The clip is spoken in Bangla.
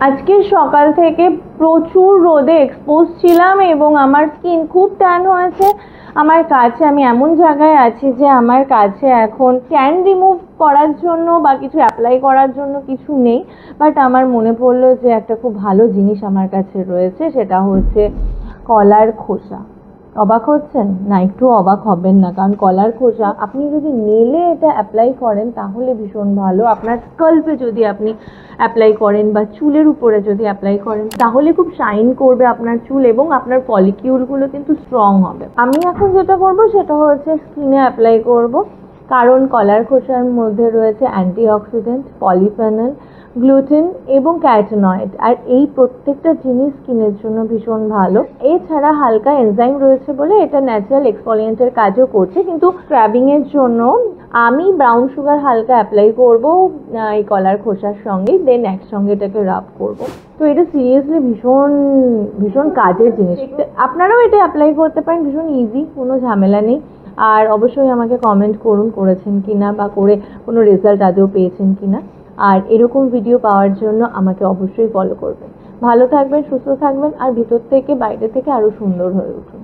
আজকে সকাল থেকে প্রচুর রোদে এক্সপোজ ছিলাম এবং আমার স্কিন খুব ট্যান হয়েছে। আমার কাছে আমি এমন জায়গায় আছি যে আমার কাছে এখন ট্যান রিমুভ করার জন্য বা কিছু অ্যাপ্লাই করার জন্য কিছু নেই, বাট আমার মনে পড়লো যে একটা খুব ভালো জিনিস আমার কাছে রয়েছে, সেটা হচ্ছে কলার খোসা। অবাক হচ্ছেন? না, একটু অবাক হবেন না, কারণ কলার খোসা আপনি যদি নেলে এটা অ্যাপ্লাই করেন তাহলে ভীষণ ভালো। আপনার স্কাল্পে যদি আপনি অ্যাপ্লাই করেন বা চুলের উপরে যদি অ্যাপ্লাই করেন তাহলে খুব শাইন করবে আপনার চুল এবং আপনার ফলিকিউলগুলো কিন্তু স্ট্রং হবে। আমি এখন যেটা করব সেটা হচ্ছে স্কিনে অ্যাপ্লাই করব, কারণ কলার খোসার মধ্যে রয়েছে অ্যান্টিঅক্সিডেন্ট, পলিফেনল, গ্লুটেন এবং ক্যারোটিনয়েড, আর এই প্রত্যেকটা জিনিস স্কিনের জন্য ভীষণ ভালো। এছাড়া হালকা এনজাইম রয়েছে বলে এটা ন্যাচারাল এক্সফোলিয়েন্টের কাজও করছে। কিন্তু স্ক্রাবিংয়ের জন্য আমি ব্রাউন সুগার হালকা অ্যাপ্লাই করব এই কলার খোসার সঙ্গে, দেন একসঙ্গে এটাকে রাব করব। তো এটা সিরিয়াসলি ভীষণ ভীষণ কাজের জিনিস। আপনারাও এটা অ্যাপ্লাই করতে পারেন, ভীষণ ইজি, কোনো ঝামেলা নেই। আর অবশ্যই আমাকে কমেন্ট করুন করেছেন কিনা বা করে কোনো রেজাল্ট আদৌ পেয়েছেন কিনা। আর এরকম ভিডিও পাওয়ার জন্য আমাকে অবশ্যই ফলো করবেন। ভালো থাকবেন, সুস্থ থাকবেন, আর ভিতর থেকে বাইরে থেকে আরও সুন্দর হয়ে উঠুন।